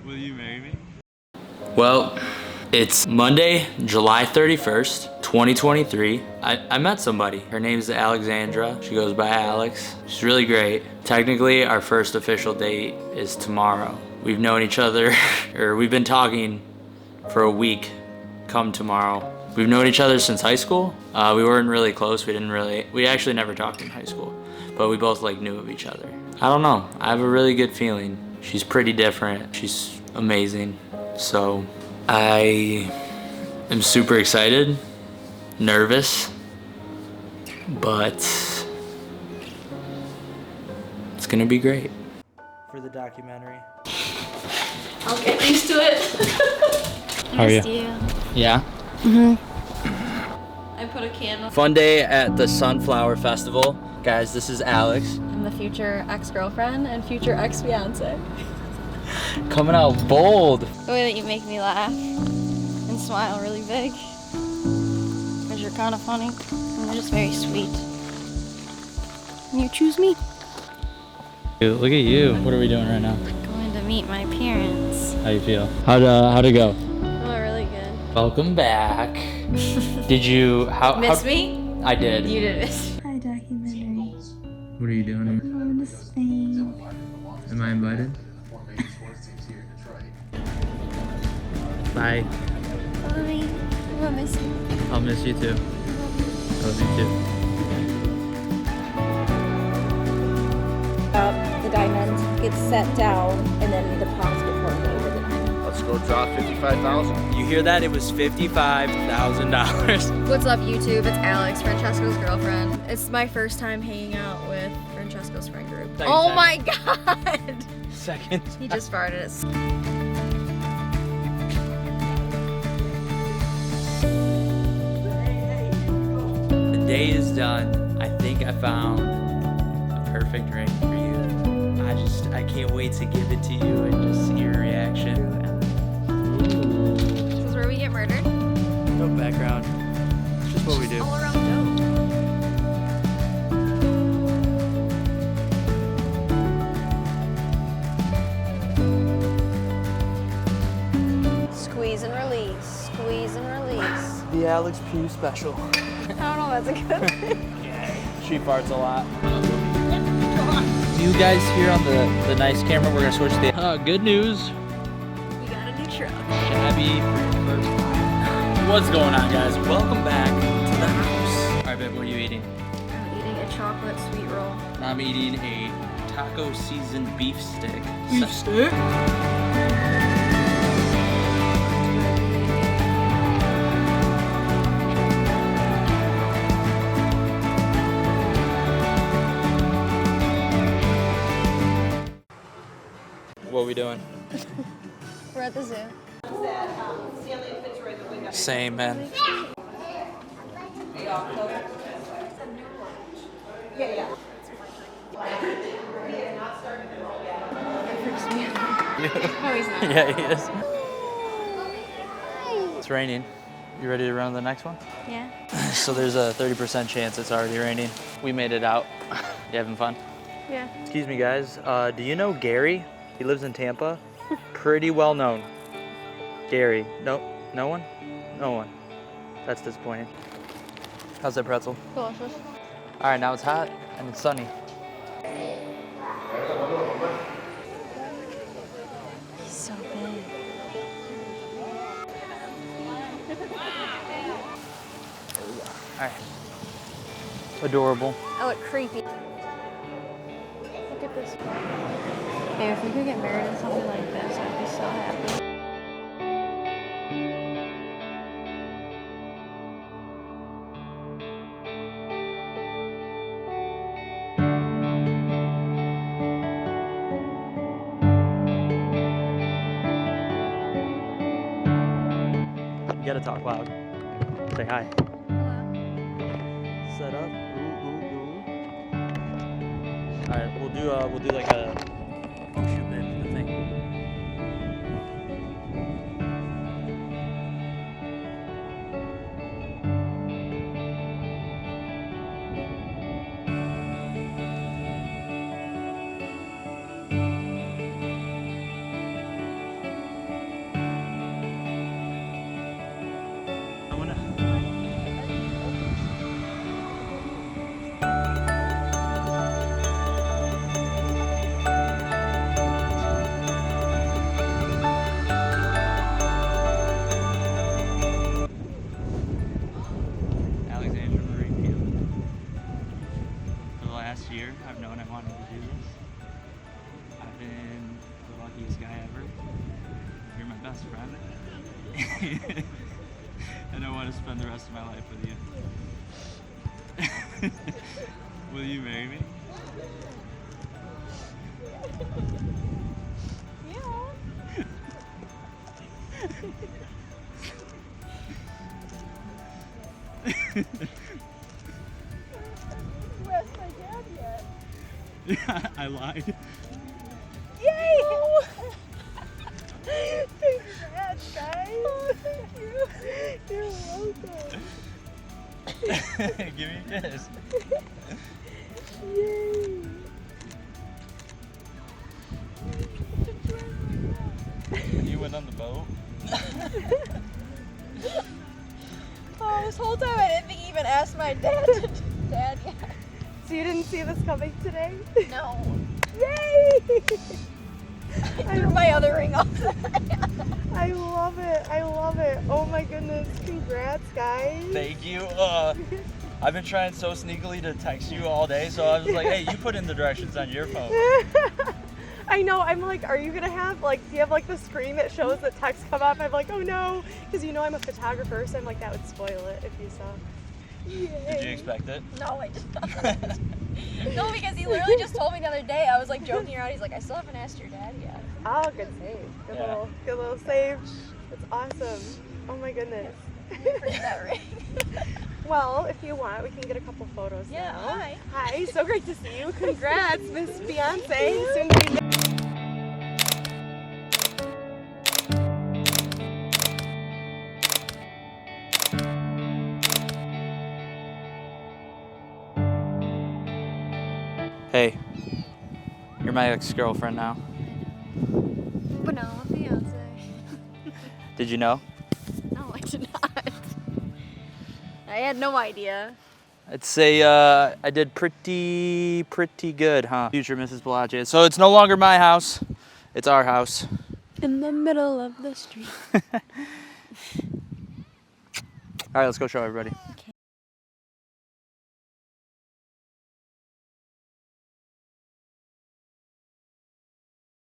Will you marry me? Well, it's Monday, July 31st, 2023. I met somebody. Her name's Alexandra. She goes by Alex. She's really great. Technically, our first official date is tomorrow. We've known each other, or we've been talking for a week come tomorrow. We've known each other since high school. We weren't really close. We actually never talked in high school, but we both knew of each other. I don't know. I have a really good feeling. She's pretty different. She's amazing. So I am super excited, nervous, but it's gonna be great. For the documentary. I'll get used to it. How are you? Yeah? I put a candle. Fun day at the Sunflower Festival. Guys, this is Alex. I'm the future ex-girlfriend and future ex-fiance. Coming out bold. The way that you make me laugh and smile really big. Because you're kind of funny and you're just very sweet. And you choose me. Dude, look at you. What are we doing right now? Going to meet my parents. How you feel? How'd it go? Oh, really good. Welcome back. Did you Miss me? I did. You did miss me. Hi, documentary. What are you doing? I'm going to Spain. Am I invited? Bye. Bye. I'm gonna miss you. I'll miss you too. I love you too. The diamond gets set down and then the props get poured over the diamond. Let's go drop 55,000. You hear that? It was $55,000. What's up, YouTube? It's Alex, Francesco's girlfriend. It's my first time hanging out with Francesco's friend group. Second Oh time. my god! Second. He just farted. The day is done. I think I found a perfect ring for you. I can't wait to give it to you and just see your reaction. This is where we get murdered. No background. It's just what we do. All around dope. Squeeze and release. Squeeze and release. The Alex Pugh special. I don't know, that's a good thing. She farts a lot. You guys here on the nice camera, we're gonna switch the good news. You got a new truck. Shabby for your first time. What's going on, guys? Welcome back to the house. Alright, babe, what are you eating? I'm eating a chocolate sweet roll. I'm eating a taco seasoned beef stick. Beef stick? What are we doing? We're at the zoo. Same, man. Oh, he's not. Yeah, he is. It's raining. You ready to run to the next one? Yeah. So there's a 30% chance it's already raining. We made it out. You having fun? Yeah. Excuse me, guys. Do you know Gary? He lives in Tampa. Pretty well known. Gary. No one? No one. That's disappointing. How's that pretzel? Delicious. All right, now it's hot and it's sunny. He's so big. All right. Adorable. I look creepy. Look at this. Hey, if we could get married in something like this, I'd be so happy. You gotta talk loud. Say hi. Hello. Set up. Ooh. All right, we'll do like a. Oh shoot, babe, the thing. best friend. And I want to spend the rest of my life with you. Will you marry me? Yeah. You asked my dad yet. Yeah, I lied. Yay! Congrats, guys. Thank you. You're welcome. Give me a kiss. Yay! You went on the boat? Oh, this whole time I didn't think he even asked my dad. Dad, yeah. So you didn't see this coming today? No. Yay! I threw my other ring off. I love it. I love it. Oh my goodness. Congrats, guys. Thank you. I've been trying so sneakily to text you all day, so I was like, hey, you put in the directions on your phone. I know. I'm like, are you gonna have like, do you have like the screen that shows that text come up? I'm like, oh no, because you know I'm a photographer, so I'm like, that would spoil it if you saw. Yay. Did you expect it? No, I did not. No, because he literally just told me the other day. I was like joking around. He's like, I still haven't asked your dad yet. Oh, good save. Yeah. Good little save. That's awesome. Oh my goodness. Forget that ring. Well, if you want, we can get a couple photos Yeah, now. hi. Hi, so great to see you. Congrats, Miss Beyonce. Soon to be. Hey, you're my ex-girlfriend now. But no, I'm Beyonce. Did you know? No, I did not. I had no idea. I'd say I did pretty good, huh? Future Mrs. Pollaccia. So it's no longer my house, it's our house. In the middle of the street. All right, let's go show everybody.